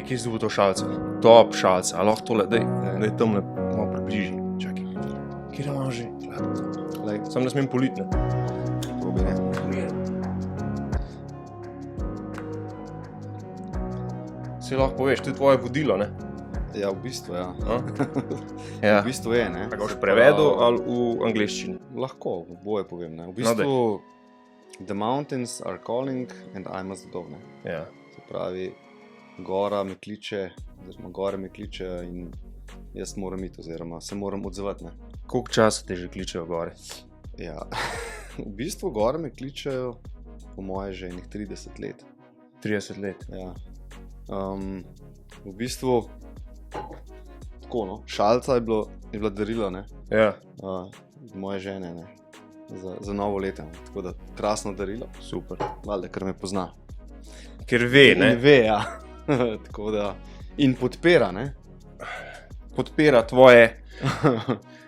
kje si dobil to šalico? Top šalica, a lahko tole, daj tamle malo približi. Čakaj. Kje da imam že? Sam ne smem politi, ne? Probi, ne? Si lahko poveš, to je tvoje vodilo, ne? Ja, v bistvu, ja. Ja. V bistvu je, ne? A ga boš prevedel ali v angleščini? Lahko, oboje povem, ne? V bistvu, the mountains are calling and I must go, ne? Ja. Se pravi, gora me kliče, oziroma gore me kliče in jaz moram iti, oziroma se moram odzvati, ne? Koliko časa te že kličejo gore? Ja, v bistvu gore me kličejo po moje že enih 30 let. 30 let. Ja. V bistvu, tako no, šalica je bila darilo, ne? Ja. Moje žene, ne? Za novo leto, ne? Tako da krasno darilo. Super. Valjda, ker me pozna. Ker ve, ne? In ve, ja. Tako da, in podpira, ne? Podpira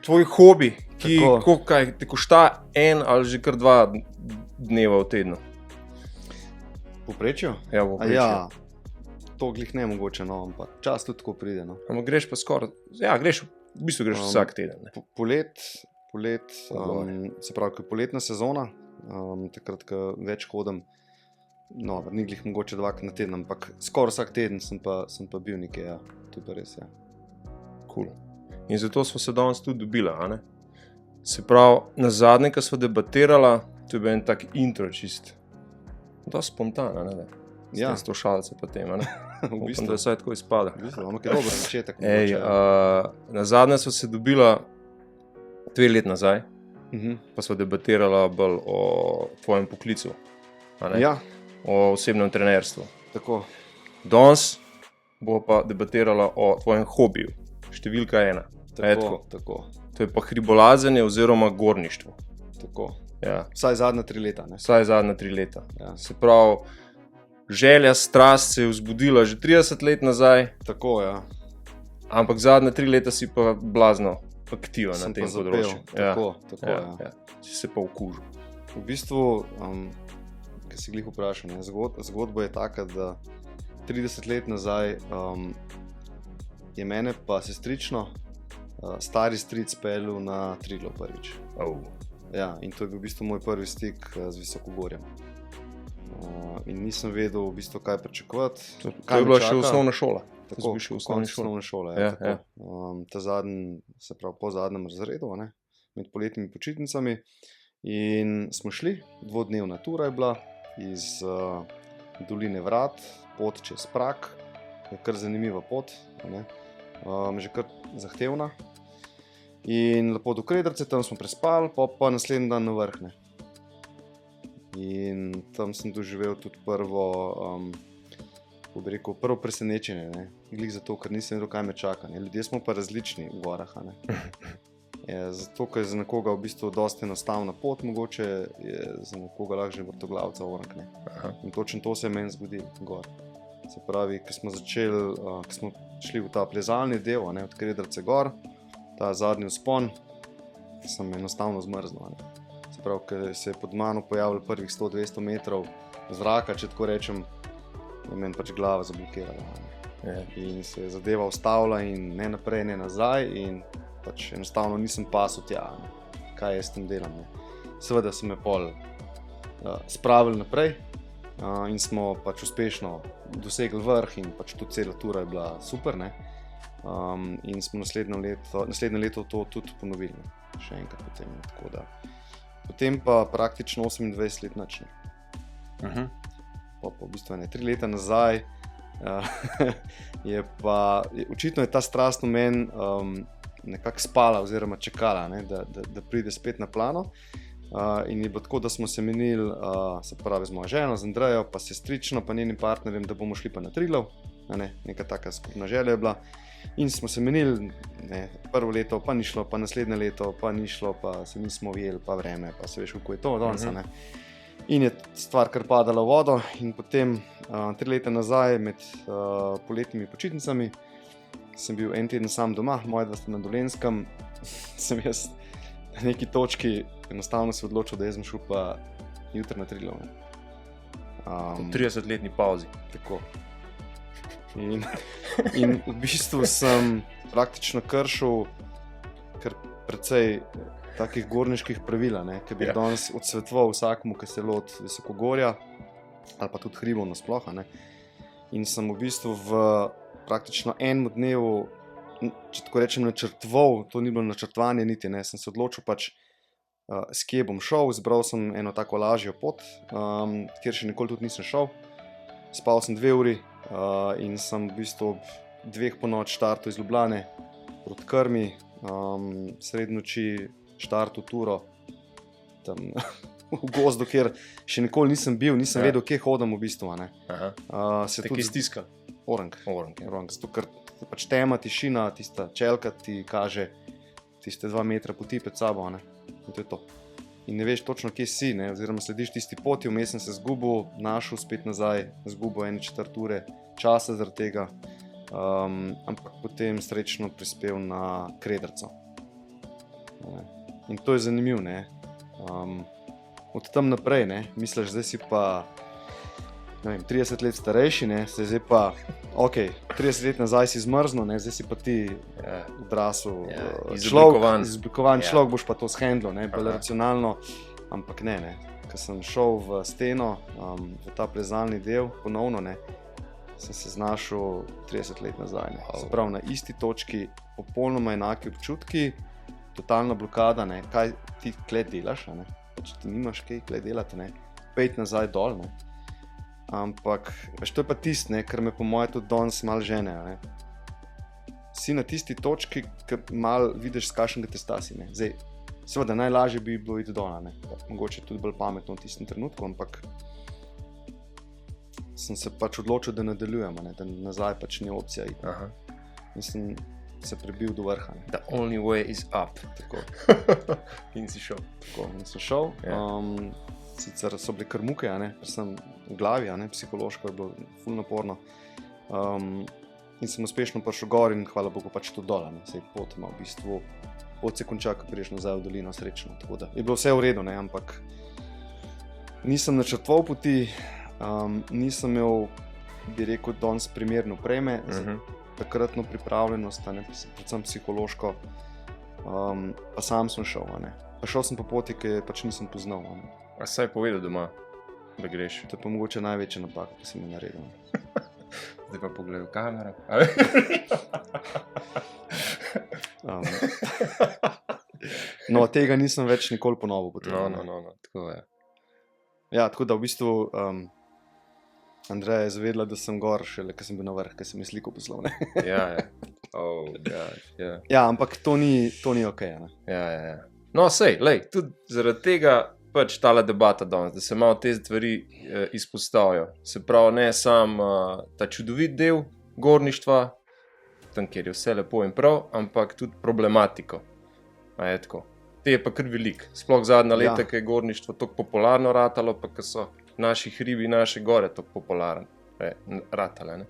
tvoj hobi, ki kaj te košta en ali že kar 2 dneva v tednu. Poprečjo? Ja, poprečju. Ja, to glih ne mogoče, no, ampak čas tudi tako pride, no. Ampak greš pa skoraj, ja, greš vsak teden, ne? Polet, se pravi, ko je poletna sezona, takrat, ko več hodim, no, ni glih mogoče 2krat na teden, ampak skoraj vsak teden sem pa bil nekje, ja, to je pa res, ja. Cool. In zato smo se danes tudi dobila, a ne? Se pravi, na zadnje, ko smo debatirala, to je bil en tak intro čist, da spontana, ne? Ja. S to šalico pa tem, ne? V bistvu, Upam, da vsaj tako izpada. v bistvu, ampak je dober začetek. Ej, mogoče. na zadnje smo se dobila 2 let nazaj, Mhm. pa smo debatirala bolj o tvojem poklicu, a ne? Ja, O osebnem trenerstvu. tako. Danes bo pa debatirala o tvojem hobiju, številka 1. Tako. To je pa hribolazenje oziroma gorništvo. Tako. Ja. Vsaj zadnja 3 leta, ne? Vsaj zadnja 3 leta. Ja. Se pravi, želja, strast se je vzbudila že 30 let nazaj, Tako, ja. ampak zadnja 3 leta si pa blazno aktiven na Sem tem pa zapel. področju. Tako, ja. Ja. Si se pa okužil. V bistvu, ki si glih vprašal, ne, zgodba je taka, da 30 let nazaj je mene pa sestrično stari stric peljal na Triglav prvič. Ja, in to je bil v bistvu moj prvi stik z visokogorjem. In nisem vedel v bistvu, kaj pričakovati. To je bila še osnovna šola. Tako, Bil še v osnovni šoli. osnovne šole. Ja, Ja, tako. Ta zadnji, se pravi po zadnjem razredu, ne, med poletnimi počitnicami. In smo šli, 2-dnevna tura je bila iz doline Vrat, pot čez Prag, je kar zanimiva pot, ne, že kar zahtevna. In lepo do Kredrce, tam smo prespali, pa naslednji dan na vrh, ne. In tam sem doživel tudi prvo presenečenje, ne. Glih zato, ker nisem vedel, kaj me čaka, ne. Ljudje smo pa različni v gorah, a ne. Ja, zato, ker je za nekoga v bistvu dosti enostavna pot, mogoče je za nekoga lahko že vrtoglavca orank, ne. In točno to se je meni zgodilo gor. Se pravi, ko smo šli v ta plezalni del, ne, od Kredrce gor, ta zadnji vzpon, sem enostavno zmrznil, ne. Se pravi, ko se je pod mano pojavilo prvih 100-200 metrov zraka, če tako rečem, je meni pač glava zablokirala, ne. Ja. In se je zadeva ustavila in ne naprej, ne nazaj in pač enostavno nisem pasel tja, ne. Kaj jaz tem delam, ne. Seveda so me pol spravili naprej in smo pač uspešno dosegli vrh in pač tudi cela tura je bila super, ne. In smo naslednje leto to tudi ponovili, ne. Še enkrat potem, ne. Tako da potem pa praktično 28 let nič, ne. Pa v bistvu 3 leta nazaj očitno je ta strast v meni nekako spala oziroma čakala, ne, da pride spet na plano. In je bilo tako, da smo se menili, se pravi z mojo ženo, z Andrejo, pa sestrično, pa njenim partnerjem, da bomo šli pa na Triglav, ne, neka taka skupna želja je bila. In smo se menili, ne, prvo leto pa ni šlo, pa naslednje leto pa ni šlo, pa se nismo ujeli, pa vreme, pa se veš, kako je to danes, ne. In je stvar kar padala v vodo in potem 3 leta nazaj med poletnimi počitnicami sem bil en teden sam doma, moja dva sta na Dolenjskem, sem jaz na neki točki enostavno se odločil, da jaz sem šel pa jutri na Triglav. Po 30-letni pauzi. Tako. In v bistvu sem praktično kršil kar precej takih gorniških pravil, ki bi danes odsvetoval vsakmu, ki se loti visokogorja ali pa tudi hribov nasploh. In sem v bistvu v praktično enem dnevu, če tako rečem, načrtoval, to ni bilo načrtovanje niti, sem se odločil pač, s kje bom šel, izbral sem eno tako lažjo pot, kjer še nikoli tudi nisem šel. Spal sem 2 uri in sem v bistvu ob 2 ponoči štartal iz Ljubljane proti Krmi, sredi noči štartal turo tam v gozdu, kjer še nikoli nisem bil, nisem vedel, kje hodim v bistvu. Se tudi stiskal? Orang. Zato, ker pač tema, tišina, tista čelka ti kaže tiste 2 metra poti pred sabo. In to je to. In ne veš točno, kje si, oziroma slediš tisti poti, vmes sem se zgubil, našel spet nazaj, zgubil 1/4 ure časa zaradi tega, ampak potem srečno prispel na Kredrico. In to je zanimivo. Od tam naprej, misliš, zdaj si pa 30 let starejši, zdaj pa, 30 let nazaj si zmrznil, zdaj si pa ti odrasel izoblikovan človek, boš pa to shendlil, bolj racionalno, ampak ne. Ko sem šel v steno, v ta plezalni del ponovno, sem se znašel 30 let nazaj. Se pravi, na isti točki, popolnoma enaki občutki, totalna blokada, kaj ti kle delaš, če ti nimaš kaj kle delati, pejt nazaj dol, ampak veš, to je pa tisto, kar me po moje tudi danes malo žene. Si na tisti točki, ki malo vidiš, s kakšnega testa si. Zdaj, seveda najlažje bi bilo iti dol, mogoče tudi bolj pametno v tistem trenutku, ampak sem se pač odločil, da nadaljujem, da nazaj pač ni opcija iti. In sem se prebil do vrha. The only way is up. Tako. In si šel. Tako, in sem šel. Sicer so bile kar muke, ker sem v glavi, psihološko je bilo ful naporno. In sem uspešno prišel gor in hvala Bogu pač tudi dol. Sej pot ima v bistvu, pot se konča, ko prideš nazaj v dolino, srečno. Tako da je bilo vse v redu, ampak nisem načrtoval poti, nisem imel, bi rekel, danes primerne opreme, takratno pripravljenost, predvsem psihološko, pa sam sem šel. Pa šel sem po poti, ki pač nisem poznal. A saj povedal doma, da greš? To je pa mogoče največja napaka, ki sem jo naredil. Zdaj pa pogledaj v kamero. No, tega nisem več nikoli ponovil potem. No, tako je. Ja, tako da v bistvu Andreja je zavedla, da sem gor šele, ko sem bil na vrh, ko sem je sliko poslal. Ja. Oh, God, yeah. Ja, ampak to ni okej. Ja. No, sej, tudi zaradi tega pač tale debata danes, da se malo te stvari izpostavijo. Se pravi, ne samo ta čudovit del gorništva, tam, kjer je vse lepo in prav, ampak tudi problematiko. Je tako. Te je pa kar velik. Sploh zadnja leta, ki je gorništvo tako popularno ratalo, pa ko so naši hribi, naše gore tako popularne ratale.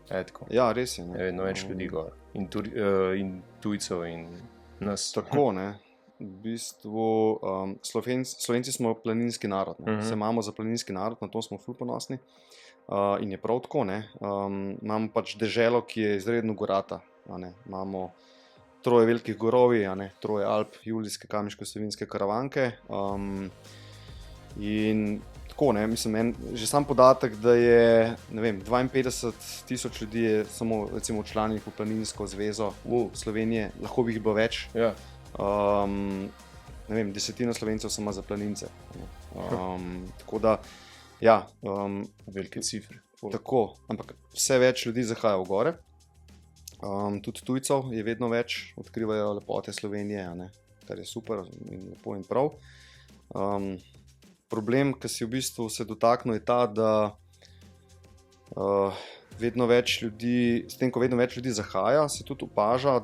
Tako. Ja, res je. Vedno več ljudi gor. In tujcev in nas. Tako, V bistvu Slovenci smo planinski narod. Se imamo za planinski narod, na to smo ful ponosni. In je prav tako. Imamo pač deželo, ki je izredno gorata. Imamo 3 velikih gorovi, 3 Alp, Julijske, Kamniško-Savinjske, Karavanke. In tako, mislim, že sam podatek, da je 52,000 ljudi je samo recimo včlanjenih v Planinsko zvezo Slovenije, lahko bi jih bilo več. Ja. 10% Slovencev samo za planince. Tako da, ja. Velike cifre. Tako, ampak vse več ljudi zahaja v gore. Tudi tujcev je vedno več, odkrivajo lepote Slovenije, kar je super in lepo in prav. Problem, ki si v bistvu se dotaknil, je ta, da vedno več ljudi, s tem, ko vedno več ljudi zahaja, se tudi opaža,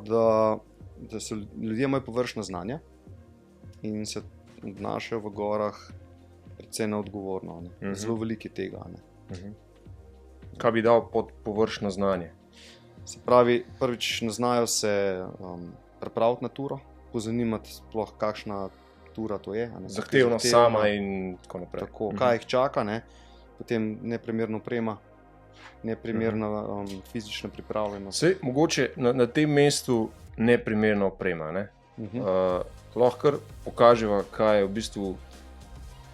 da so ljudje imajo površna znanja in se obnašajo v gorah precej neodgovorno. Zelo veliko je tega. Kaj bi dal pod površno znanje? Se pravi, prvič ne znajo se pripraviti na turo, pozanimati sploh kakšna tura to je. Zahtevno sama in tako naprej. Tako, kaj jih čaka, potem neprimerna oprema. neprimerna fizična pripravljenost. Sej, mogoče na tem mestu neprimerna oprema. Ne? Lahko pokažemo, kaj je v bistvu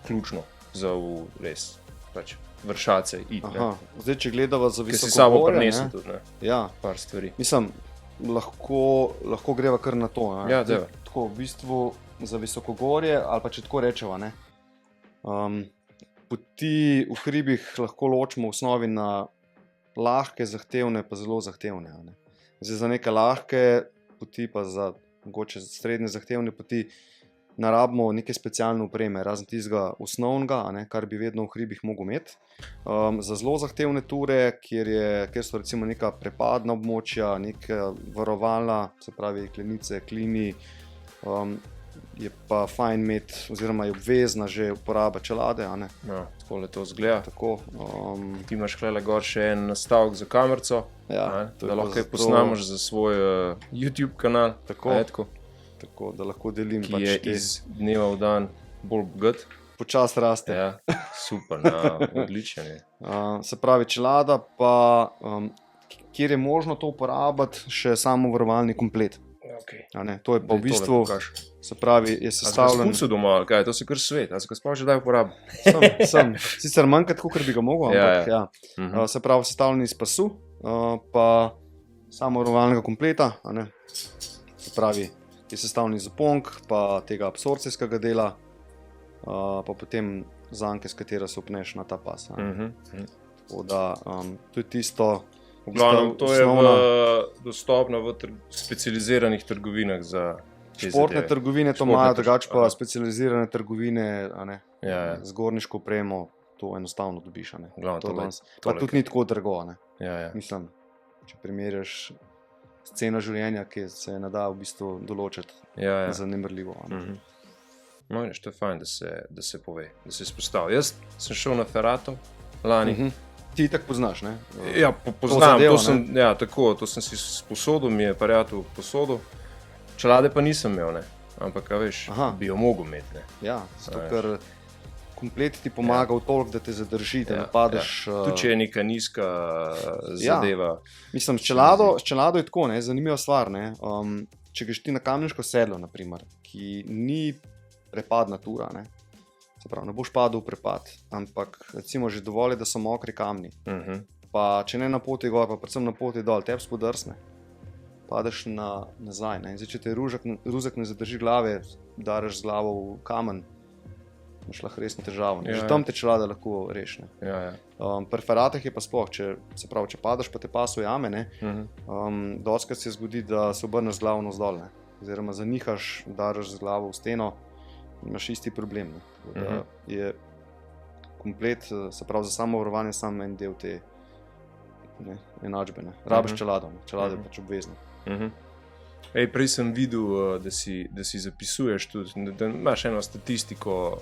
ključno za res vršace. Zdaj, če gledava za visoko, ki si sabo prinesel tudi par stvari. Mislim, lahko greva kar na to. Ja, tako, v bistvu za visokogorje, ali pa če tako rečeva, poti v hribih lahko ločimo v osnovi na lahke, zahtevne pa zelo zahtevne. Zdaj, za neke lahke poti pa za mogoče srednje zahtevne poti ne rabimo neke specialne opreme, razen tistega osnovnega, kar bi vedno v hribih mogel imeti. Za zelo zahtevne ture, kjer so recimo neka prepadna območja, neka varovalna, se pravi klenice, klini, je pa fajn imeti, oziroma je obvezna že uporaba čelade. Ja, tako le to zgleda. Tako, ti imaš klele gor še en nastavek za kamerco, da lahko posnameš za svoj YouTube kanal. Tako, da lahko delim. Ki je iz dneva v dan bolj bogat. Počas raste. Ja, super, odličen je. Se pravi, čelada pa, kjer je možno to uporabiti, še samo varovalni komplet. To je pa v bistvu, se pravi, je sestavljen... A si ga doma, ali kaj? To se kar svet, a si ga sploh že daj uporabiti? Sem. Sicer manjkrat, kot bi ga mogel, ampak se pravi, sestavljen iz pasu, pa samo varovalnega kompleta, se pravi, je sestavljen iz oponk, pa tega absorpcijskega dela, pa potem zanke, s katero se upneš na ta pas. Tako da, to je tisto... V glavnem, to je dostopno v specializiranih trgovinah za športne trgovine, to imajo, drugače pa specializirane trgovine z gorniško opremo, to enostavno dobiš. Pa tudi ni tako drago. Mislim, če primerjaš ceno življenja, ki se ne da v bistvu določiti zanemarljivo. No, to je fajn, da se pove, da se izpostavi. Jaz sem šel na Ferrato lani. Ti tako poznaš, ne? Ja, poznam, to sem si sposodil, mi je prijatelj posodil. Čelade pa nisem imel, ampak, veš, bi jo mogel imeti. Ja, zato ker komplet ti pomaga v toliko, da te zadrži, da ne padeš... Tudi če je neka nizka zadeva. Mislim, s čelado je tako, zanimiva stvar. Če greš ti na Kamniško sedlo, naprimer, ki ni prepadna tura, se pravi, ne boš padel v prepad, ampak recimo že dovolj je, da so mokri kamni. Pa če ne na poti gor, pa predvsem na poti dol, tebi spodrsne, padeš nazaj. Zdaj, če te ruzak ne zadrži glave, dareš z glavo v kamen, imaš lahko resno težavo. Že tam te čelada lahko reši. Pri Ferratah je pa sploh, če padeš pa te pas ujame, dostikrat se zgodi, da se obrneš z glavo navzdol, oziroma zanihaš, dareš z glavo v steno, imaš isti problem. Je komplet, se pravi, za samo varovanje samo en del te enačbe. Rabiš čelado, čelado je pač obvezno. Prej sem videl, da si zapisuješ tudi, da imaš eno statistiko,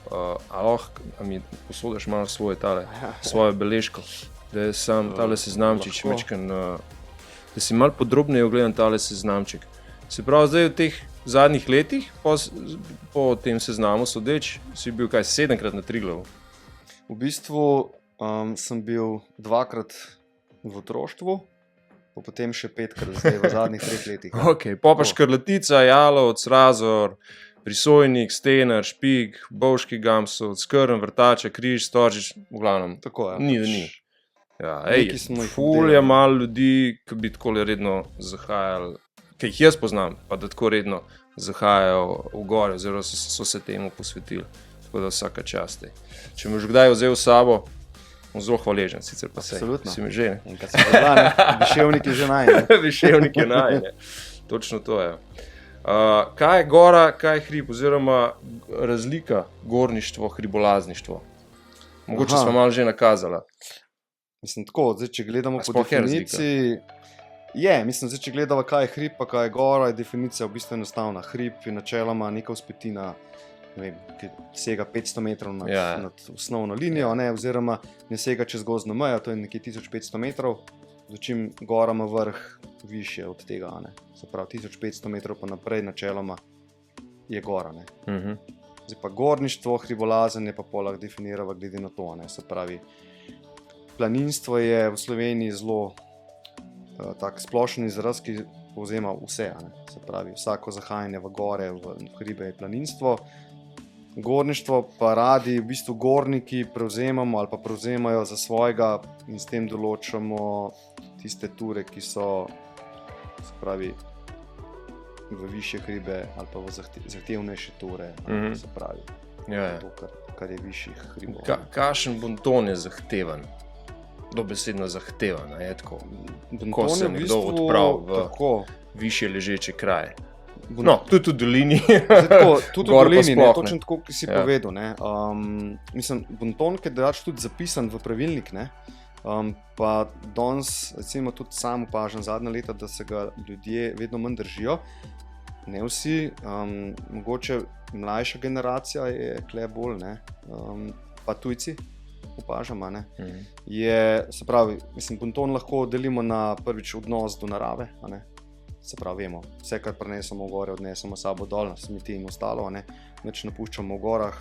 a mi posodiš malo svojo beležko, da je sam tale seznamčič, da si malo podrobneje ogledam tale seznamček. Se pravi, zdaj v teh zadnjih letih, po tem seznamu sodeč, si bil 7-krat na Triglavu? V bistvu sem bil 2-krat v otroštvu, pa potem še 5-krat zdaj v zadnjih 3 letih. Pa Škrlatica, Jalovec, Razor, Prisojnik, Stenar, Špik, Bovški Gamsov, Skrn, Vrtača, Križ, Storžič, v glavnem. Tako je. Ni, da ni. Ful je malo ljudi, ki bi takole redno zahajali, ki jih jaz poznam, pa da tako redno zahajajo v gore, oziroma so se temu posvetili. Tako da vsaka čast. Če me že kdaj vzel s sabo, bom zelo hvaležen, sicer pa si mi že. Enkrat se pozna, Viševnik je že najne. Viševnik je najne, točno to je. Kaj je gora, kaj je hrib, oziroma razlika gorništvo, hribolazništvo? Mogoče smo malo že nakazala. Mislim tako, zdaj če gledamo po definiciji... Zdaj, če gledamo, kaj je hrib, pa kaj je gora, je definicija v bistvu enostavna. Hrib je načeloma neka vzpetina, ki sega 500 metrov nad osnovno linijo, oziroma ne sega čez gozdno mejo, to je nekje 1500 metrov, začim gora ima vrh višje od tega. Se pravi, 1500 metrov pa naprej načeloma je gora. Zdaj pa gorništvo, hribolazenje pa polah definirava glede na to. Se pravi, planinstvo je v Sloveniji zelo tak splošen izraz, ki povzema vse. Se pravi, vsako zahajanje v gore, v hribe je planinstvo. Gorništvo pa radi v bistvu gorniki prevzemamo ali pa prevzemajo za svojega in s tem določamo tiste ture, ki so, se pravi, v višje hribe ali pa v zahtevnejše ture, se pravi, to, kar je višjih hribov. Kakšen bonton je zahteven? Dobesedno zahteven, je tako? Ko se nekdo odpravi v višje ležeče kraje. No, tudi v dolini. Tudi v dolini, točno tako, ki si povedal. Mislim, bonton, ki je drugače tudi zapisan v pravilnik, pa danes, recimo, tudi sam opažam zadnja leta, da se ga ljudje vedno manj držijo. Ne vsi, mogoče mlajša generacija je kle bolj, pa tujci opažamo. Je, se pravi, mislim, bonton lahko delimo na prvič odnos do narave. Se pravi, vemo, vse, kar prenesemo v gore, odnesemo sabo dol, smeti in ostalo, nič ne puščamo v gorah,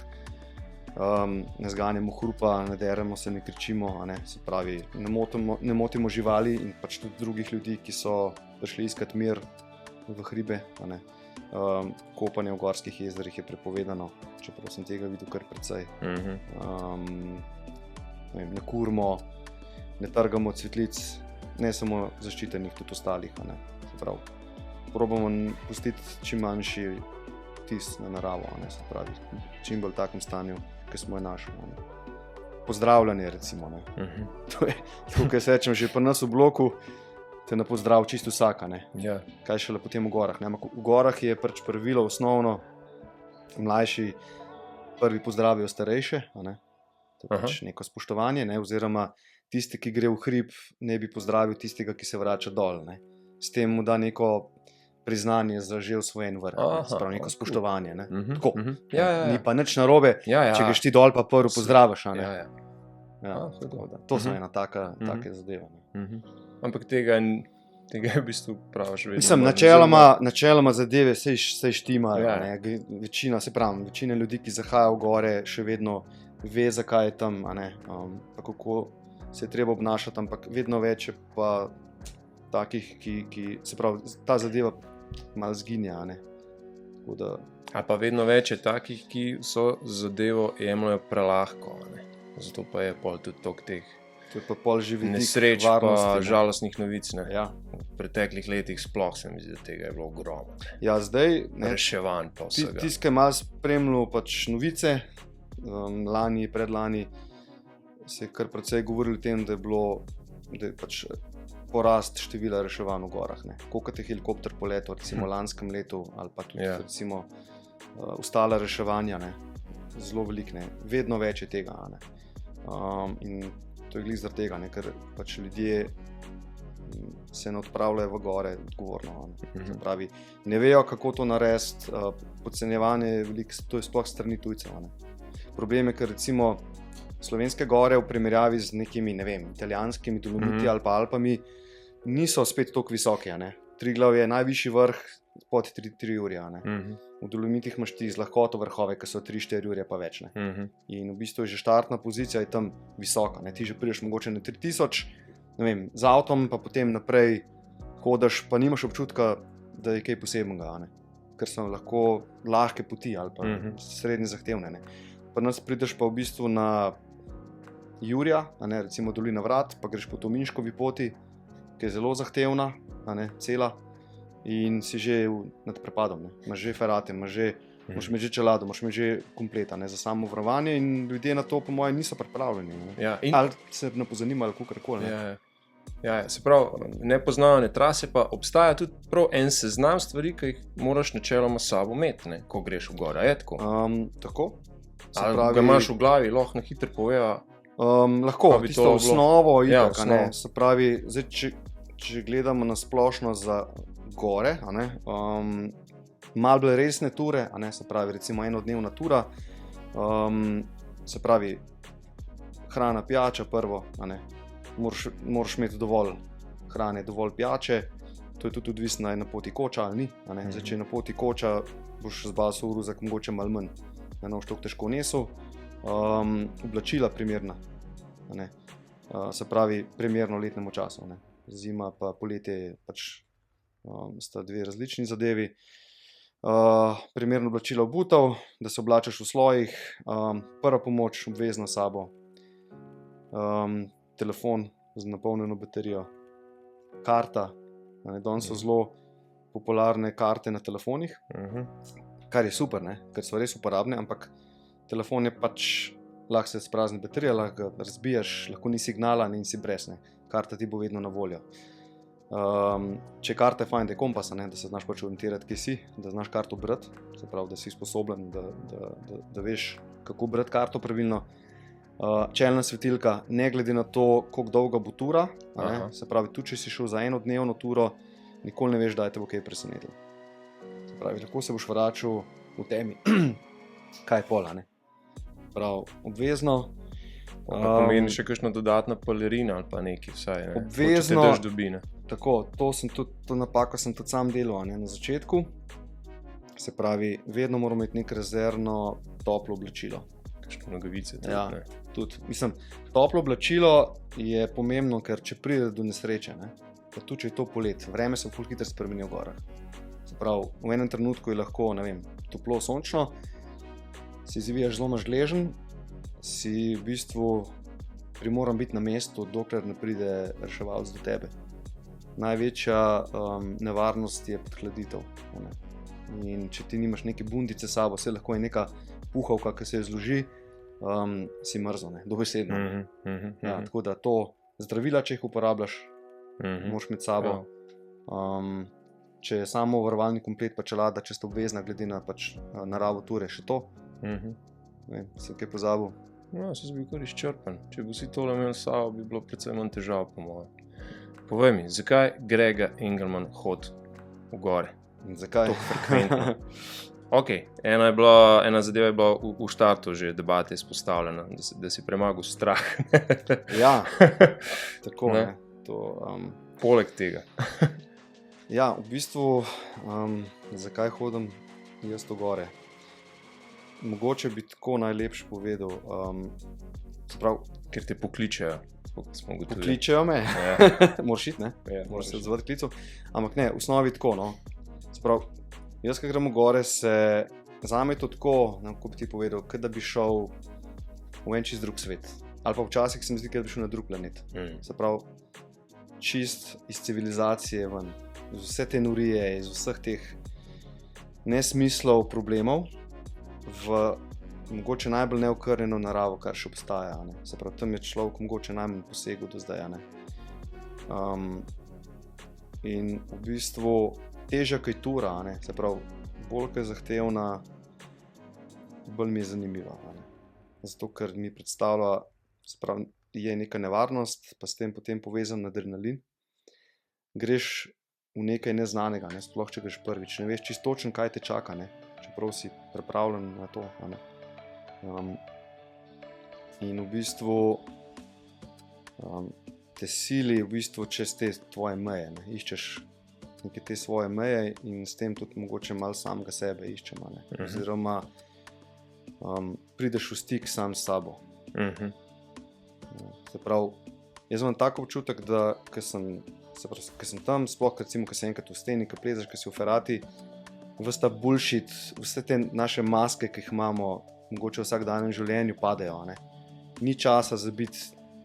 ne zganjamo hrupa, ne deremo se, ne kričimo, se pravi, ne motimo živali in pač tudi drugih ljudi, ki so prišli iskat mir v hribe. Kopanje v gorskih jezerih je prepovedano, čeprav sem tega videl kar precej. Ne kurimo, ne trgamo cvetlic, ne samo zaščitenih, tudi ostalih. Probamo pustiti čim manjši vtis na naravo, se pravi, čim bolj v takem stanju, ki smo jo našli. Pozdravljanje, recimo. To je, tukaj se rečem, že pri nas v bloku te ne pozdrav čisto vsaka. Kaj šele potem v gorah. V gorah je pač pravilo osnovno, mlajši prvi pozdravijo starejše, to je pač neko spoštovanje, oziroma tisti, ki gre v hrib, ne bi pozdravil tistega, ki se vrača dol. S tem mu da neko priznanje za že osvojen vrh, se pravi neko spoštovanje. Tako, ni pa nič narobe, če greš ti dol pa prvi pozdraviš. To so ena take zadeve. Ampak tega je v bistvu praviš vedno. Mislim, načeloma zadeve se štimajo. Večina ljudi, ki zahaja v gore, še vedno ve, zakaj je tam, pa kako se je treba obnašati, ampak vedno več je pa takih, ki se pravi, ta zadeva malo zginja. Ali pa vedno več je takih, ki so zadevo jemljajo prelahko. Zato pa je pol tudi tok teh nesreč pa žalostnih novic. V preteklih letih sploh se mi zdi, da tega je bilo ogromno. Zdaj, reševanj pa vsega. Tisti, ki je malo spremljal pač novice, lani, predlani, se je kar precej govorilo o tem, da je pač porast števila reševanj v gorah. Koliko je helikopter poletel, recimo lanskem letu, ali pa tudi recimo ostala reševanja, zelo veliko, vedno več je tega. In to je glih zaradi tega, ker pač ljudje se ne odpravljajo v gore odgovorno. Se pravi, ne vejo, kako to narediti, podcenjevanje je veliko, to je sploh strani tujcev. Problem je, ker recimo slovenske gore v primerjavi z nekimi, italijanskimi Dolomiti ali pa Alpami niso spet toliko visoki. Triglav je najvišji vrh pod 3 ure. V Dolomitih imaš ti z lahkoto vrhove, ki so 3-4 ure pa več. In v bistvu je že štartna pozicija je tam visoka. Ti že prideš mogoče na 3000, z avtom, pa potem naprej hodaš, pa nimaš občutka, da je kaj posebnega, ker so lahko lahke poti ali pa srednje zahtevne. Pri nas prideš pa v bistvu na Jurja, recimo Dolina Vrat, pa greš po Tominškovi poti, ki je zelo zahtevna, cela, in si že nad prepadom. Imaš že ferate, imaš imeti že čelado, imaš imeti že kompleta za samo varovanje, in ljudje na to, po mojem, niso pripravljeni. Ali se ne pozanimajo, kakorkoli. Se pravi, nepoznavane trase, pa obstaja tudi prav en seznam stvari, ki jih moraš načeloma s sabo imeti, ko greš v gore. Je tako? Tako. Ali ga imaš v glavi, lahko na hitro povejo? Lahko, tisto osnovo itak, se pravi, zdaj, če gledamo na splošno za gore, malo bolj resne ture, se pravi, recimo enodnevna tura, se pravi, hrana, pijača prvo, moraš imeti dovolj hrane, dovolj pijače, to je tudi odvisno, na poti koča ali ni, zdaj, če je na poti koča, boš zbasal v ruzak mogoče malo manj, ne boš toliko težko nesel, oblačila primerna, se pravi primerno letnemu času. Ne. Zima pa poletje pač sta dve različni zadevi. Primerno oblačilo obutov, da se oblačaš v slojih, prva pomoč obvezno s sabo, telefon z napolnjeno baterijo, karta, danes so zelo popularne karte na telefonih, kar je super, ne? Ker so res uporabne, ampak telefon je pač, lahko se sprazni baterija, lahko ga razbijaš, lahko ni signala in si brez, ne? Karta ti bo vedno na voljo. Če karta je fajn, da je kompas, ne? Da se znaš pač orientirati, kje si, da znaš karto brati, se pravi, da si sposoben, da veš, kako brati karto pravilno. Čelna svetilka, ne glede na to, koliko dolga bo tura, se pravi, tudi če si šel za enodnevno turo, nikoli ne veš, da te bo kaj presenetilo. Se pravi, lahko se boš vračal v temi, kaj pola, ne. Prav, obvezno. Pomeni še kakšna dodatna pelerina ali pa nekaj vsaj, ne? Obvezno, dobi, ne? Tako, to napako sem tudi sam delal, ne, na začetku. Se pravi, vedno moramo imeti neko rezervno toplo oblačilo. Kakšne nogavice tudi, ja, ne? Tudi. Mislim, toplo oblačilo je pomembno, ker če pride do nesreče, ne, pa tudi če je to polet, vreme se ful hitro spremeni v gorah. Se pravi, v enem trenutku je lahko, ne vem, toplo, sončno, si zvijaš zelo mažležen, si v bistvu primoran biti na mestu, dokler ne pride reševalec do tebe. Največja nevarnost je podhladitev. Ne. In če ti nimaš neke bundice s sabo, se lahko je neka puhavka, ki se je zloži, si mrzlo, ne, dobesedno. Ja, tako da to zdravila, če jih uporabljaš, moraš imeti s sabo. Če je samo varovalni komplet pa čelada, če sta obvezna glede na pač naravo ture, še to. Ne, sem kaj pozabil. No, sem bil kar izčrpen. Če bi vsi tole imeli s sabo, bi bilo predvsem manj težav, po mojem. Povej mi, zakaj Grega Engelman hodi v gore? Zakaj? Ok, ena zadeva je bila v štartu že debate izpostavljena, da si premagal strah. Ja, tako ne. To, poleg tega. Ja, v bistvu, zakaj hodim jaz v gore? Mogoče bi tako najlepše povedal. Ker te pokličejo. Pokličejo me, Ja. moraš iti, ne? Ja, Moraš se odzvati klicu. Ampak ne, v osnovi tako, no. Sprav, jaz, ko gremo gore, zame je to tako, kako bi ti povedal, kot da bi šel v en čist drug svet. Ali pa včasih se mi zdi, da bi šel na drug planet. Se pravi, čist iz civilizacije ven, iz vse te norije, iz vseh teh nesmislov, problemov, v mogoče najbolj neokrnjeno naravo, kar še obstaja. Ne? Se pravi, tam je človek mogoče najmanj posegel do zdaj. Ne? In v bistvu težja kaj tura, ne? Se pravi, bolj kaj zahtevna, bolj mi je zanimiva. Ne? Zato, ker mi predstavlja, se pravi, je neka nevarnost, pa s tem potem povezan adrenalin. Greš v nekaj neznanega, ne? Sploh če greš prvič, ne veš čisto točno, kaj te čaka, ne? Čeprav si pripravljen na to. Ne? In v bistvu te sili v bistvu čez te tvoje meje, ne? Iščeš neke te svoje meje in s tem tudi mogoče malo samega sebe iščemo, ne? Oziroma prideš v stik sam s sabo. Se pravi, jaz imam tako občutek, da ko sem tam, sploh recimo, ko si enkrat v steni, ko plezaš, ko si v Ferrati, vse ta bullshit, vse te naše maske, ki jih imamo mogoče v vsakdanjem življenju, padejo. Ne? Ni časa za biti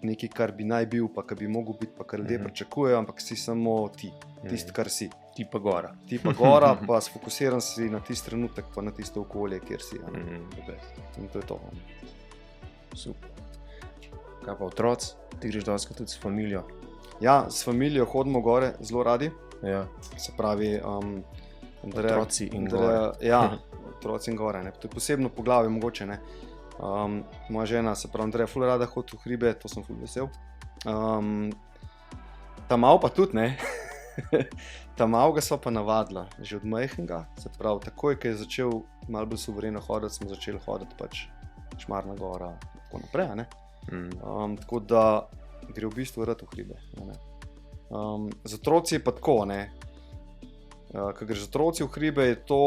nekaj, kar bi naj bil, pa kar bi mogel biti, pa kar ljudje pričakujejo, ampak si samo ti, tisti, kar si. Ti pa gora. Ti pa gora, pa sfokusiran si na tisti trenutek, pa na tisto okolje, kjer si. In to je to. Super. Kaj pa otroci? Ti greš doskrat tudi s familijo? Ja, s familijo hodimo gore zelo radi. Ja. Se pravi, otroci in gore. Ja, otroci in gore. Ne. To je posebno poglavje mogoče. Ne. Moja žena, se pravi, Andreja, ful rada hodi v hribe, to sem ful vesel. Ta mal pa tudi, ne. Ta malga so pa navadila, že od majhnega. Se pravi, takoj, ko je začel malo bolj suvereno hoditi, smo začeli hoditi pač Šmarna gora in tako naprej. Ne. Tako da gre v bistvu rad v hribe. Z otroci je pa tako, ne. Ko greš z otroci v hribe, je to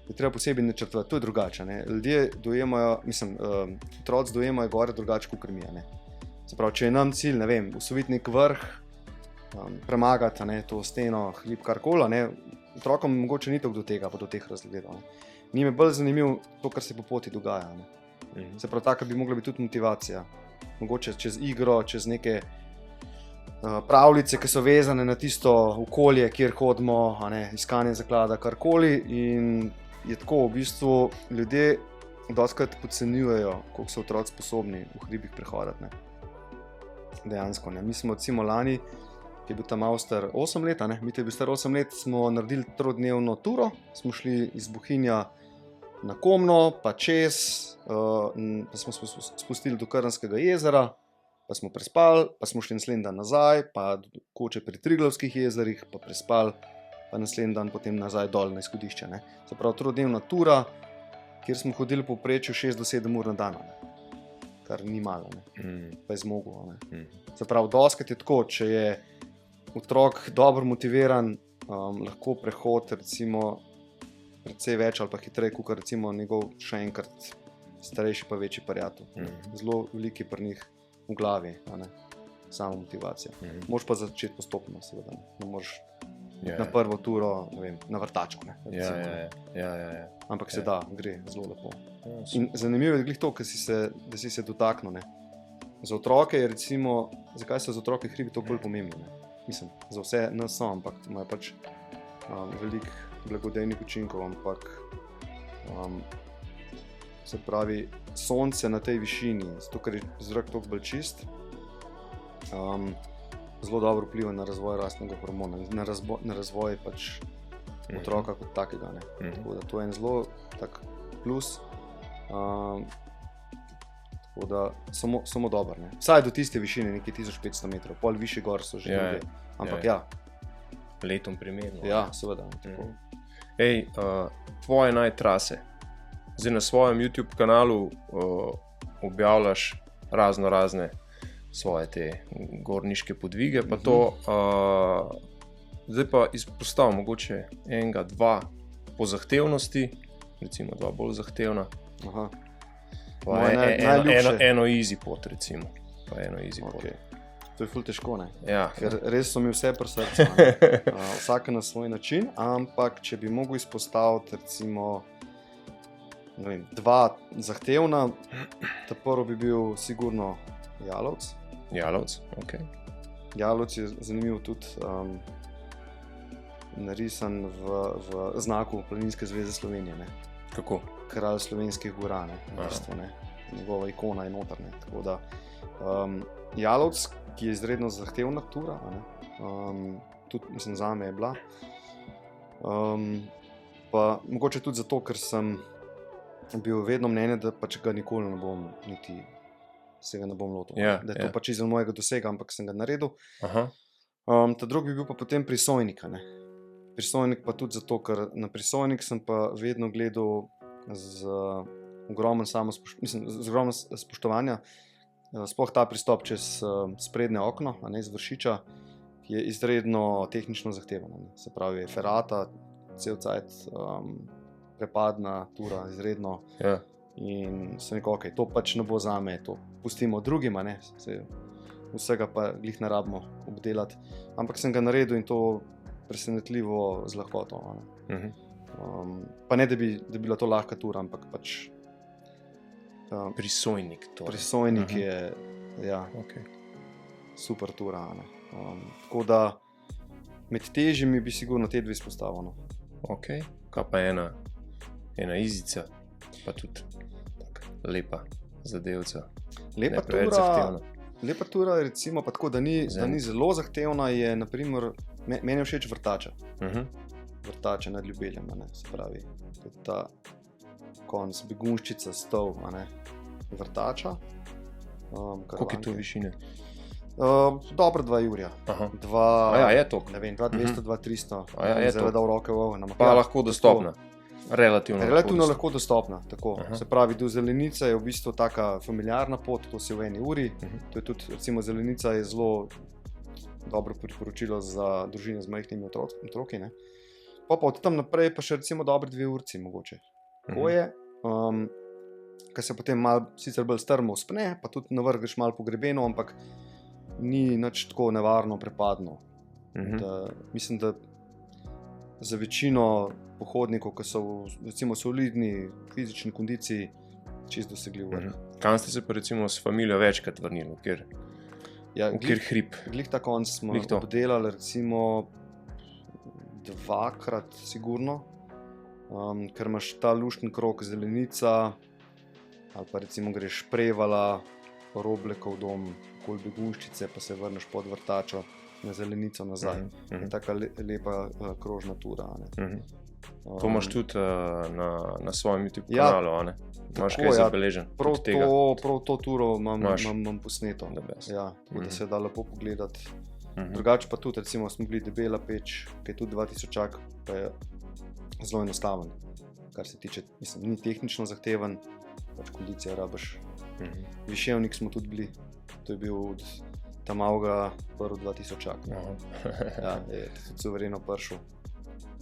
je treba posebej načrtovati, to je drugače. Ne? Ljudje dojemajo, otroci dojemajo gore drugače kot mi. Se pravi, če je nam cilj, ne vem, osvojiti nek vrh, premagati to steno, hrib, karkoli, otrokom mogoče ni tako do tega, pa do teh razgledov. Njim je bolj zanimivo to, kar se po poti dogaja. Se pravi, taka bi mogla biti tudi motivacija. Mogoče čez igro, čez neke pravljice, ki so vezane na tisto okolje, kjer hodimo, iskanje zaklada, karkoli. In je tako, v bistvu ljudje dostakrat podcenjujejo, koliko so otroci sposobni v hribih prehoditi. Dejansko. Mi smo recimo lani, ki je bil tam malo star 8 let, mi je bil star 8 let, smo naredili 3-dnevno turo, smo šli iz Bohinja na Komno, pa čez, pa smo spustili do Krnskega jezera, pa smo prespali, pa smo šli naslednji dan nazaj, pa koče pri Triglavskih jezerih, pa prespali, pa naslednji dan potem nazaj dol na izhodišče. Se pravi, 3-dnevna tura, kjer smo hodili po povprečju 6 do 7 ur na dan, kar ni malo, pa je zmogel. Se pravi, doskrat je tako, če je otrok dobro motiviran, lahko prehod recimo precej več ali pa hitreje, kot recimo njegov še enkrat starejši pa večji prijatelj. Zelo veliki pri njih v glavi, samo motivacija. Moraš pa začeti postopno, seveda. Ne moreš na prvo turo, ne vem, na vrtačku. Ja. Ampak se da, gre zelo lepo. In zanimivo je glih to, da si se dotaknil. Za otroke je recimo, zakaj so za otroke hribi toliko bolj pomembni? Mislim, za vse nas so, ampak imajo pač veliko blagodejnih učinkov, ampak se pravi, sonce na tej višini, zato ker je zrak toliko bolj čist, zelo dobro vpliva na razvoj rastnega hormona, na razvoj pač otroka kot takega. Tako da to je en zelo tak plus, tako da samo dober. Vsaj do tiste višine, nekaj 1500 metrov, pol više gor so že druge, ampak letom primerno. Ja, seveda. Ej, tvoje najtrase. Zdaj na svojem YouTube kanalu objavljaš razne svoje te gorniške podvige, pa to zdaj pa izpostavim mogoče enega, dva po zahtevnosti, recimo dva bolj zahtevna. Aha. Pa eno easy pot, recimo. Pa eno easy pot. To je ful težko, Ja. Ker res so mi vse pri srcu. Vsak na svoj način, ampak če bi mogel izpostaviti recimo dva zahtevna, ta prvo bi bil sigurno Jalovec. Jalovec, ok. Jalovec je zanimiv tudi narisan v znaku Planinske zveze Slovenije. Kako? Kralj slovenskih gora, v bistvu, njegova ikona je noter. Tako da Jalovec, ki je izredno zahtevna tura, tudi mislim zame je bila. Pa mogoče tudi zato, ker sem bil vedno mnenja, da pač ga nikoli ne bom niti se ga ne bom lotil. Da je to pač izven mojega dosega, ampak sem ga naredil. Ta drugi bi bil pa potem Prisojnik. Prisojnik pa tudi zato, ker na Prisojnik sem pa vedno gledal z ogromno spoštovanja. Sploh ta pristop čez sprednje okno, iz Vršiča, ki je izredno tehnično zahteven. Se pravi, ferata, cel cajt, prepadna tura, izredno. In sem rekel, ok, to pač ne bo zame, to pustimo drugim, vsega pa glih ne rabimo obdelati. Ampak sem ga naredil in to presenetljivo z lahkoto. Pa ne, da bi bila to lahka tura, ampak pač Prisojnik to. Prisojnik je super tura. Tako da med težjimi bi sigurno te dve izpostavil. Ok, kaj pa ena izica, pa tudi lepa zadevca. Lepa tura je recimo pa tako, da ni zelo zahtevna, je naprimer, meni je všeč Vrtača. Vrtača nad Ljubeljem, se pravi, to je ta konc, begunščica, stol, Vrtača. Koliko je to višine? Dobro 2 jurja. Je to? Ne vem, 200, 200, 300. Zavedal roke v ovo. Pa lahko dostopna. Relativno lahko dostopna. Se pravi, do Zelenice je v bistvu taka familiarna pot, to se v 1 uri. To je tudi, recimo, Zelenica je zelo dobro priporočilo za družine z majhnimi otroki. Pa od tam naprej pa še recimo dobre 2 urci mogoče. Tako je, ker se potem malo sicer bolj strmo uspne, pa tudi na vrh greš malo po grebenu, ampak ni nič tako nevarno prepadno. Da, mislim, da za večino pohodnikov, ki so recimo solidni fizični kondiciji, čisto dosegljiv vrh. Kam ste se pa recimo s familijo večkrat vrnili? V kjer hrib? Glih ta konc smo obdelali recimo 2-krat sigurno, ker imaš ta luštni krog Zelenica, ali pa recimo greš Prevala, Roblekov dom, okoli Begunjščice, pa se vrneš pod Vrtačo na Zelenico nazaj. Je taka lepa krožna tura. To imaš tudi na svojem YouTube kanalu, imaš kaj zabeležen? Prav to turo imam posneto. Ja, tako da se da lepo pogledati. Drugače pa tudi, recimo smo bili Debela Peč, ki je tudi 2000, pa je zelo enostaven. Kar se tiče, mislim, ni tehnično zahteven, pač kondicija rabiš. Viševnik smo tudi bili, to je bil od Tamavga prvi 2000. Ja, je tudi suvereno prišel.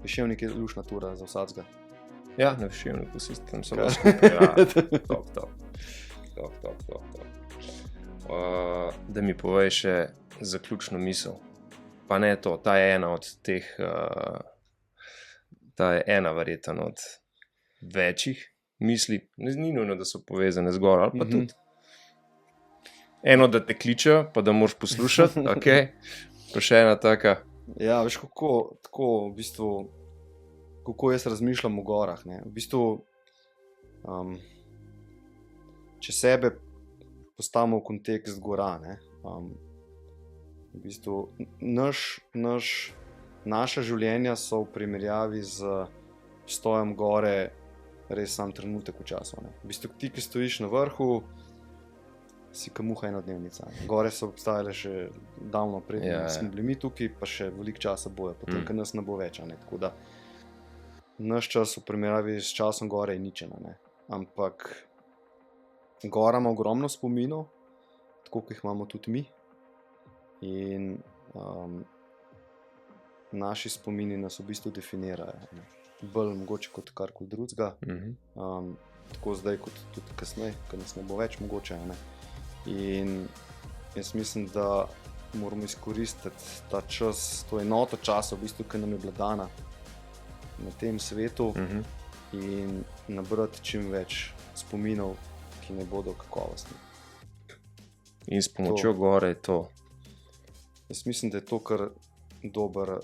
Viševnik je lušna tura za vsakega. Ja, na Viševniku si tam samo skupaj. Ja, top. Da mi povej še zaključno misel. Pa ne to, ta je ena od teh, ta je ena verjetno od večjih misli. Ni nujno, da so povezane zgor, ali pa tudi. Eno, da te kličejo, pa da moraš poslušati, ok. Pa še ena taka. Ja, veš tako v bistvu, kako jaz razmišljam o gorah, ne. V bistvu, če sebe postavimo v kontekst gora, ne. V bistvu, naša življenja so v primerjavi z stojem gore res sam trenutek v času, ne. V bistvu, ti, ki stojiš na vrhu, si ka muha enodnevnica. Gore so obstajale še davno pred, smo bili mi tukaj, pa še veliko časa bojo, potem, ker nas ne bo več, ne. Tako da, naš čas v primerjavi s časom gore je ničena, ne. Ampak gora ima ogromno spominov, tako kot jih imamo tudi mi. In naši spomini nas v bistvu definirajo, ne. Bolj mogoče kot karkoli drugega. Tako zdaj kot tudi kasneje, ker nas ne bo več mogoče, ne. In jaz mislim, da moramo izkoristiti ta čas, to enoto časa, v bistvu, ki nam je bila dana na tem svetu, in nabrati čim več spominov, ki ne bodo kakovostni. In s pomočjo gore je to. Jaz mislim, da je to kar dober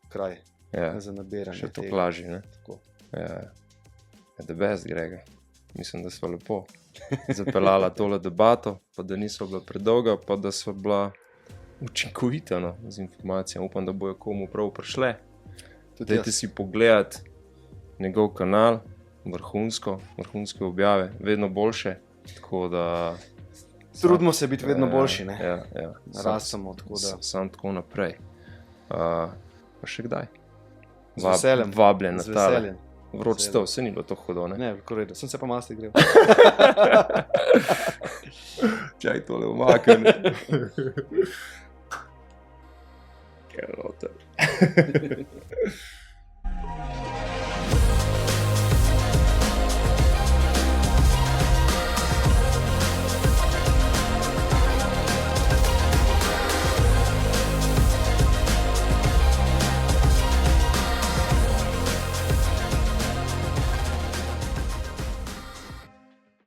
kraj za nabiranje. Še to plaži, ne? Tako. The best, Grega. Mislim, da sva lepo zapeljala tole debato, pa da niso bila predolga, pa da sva bila učinkovita, no, z informacijami. Upam, da bojo komu prav prišle. Dajte si pogledati njegov kanal, vrhunske objave, vedno boljše, tako da... Trudimo se biti vedno boljši, ne? Ja. Rastemo, tako da... Sam tako naprej. Pa še kdaj? Z veseljem. Vabljen na tale. Vroč stav, se ni bilo to hudo, ne? Ne, tako redo, sem se pa malo grel. Čaj tole umakam. Kaj rote.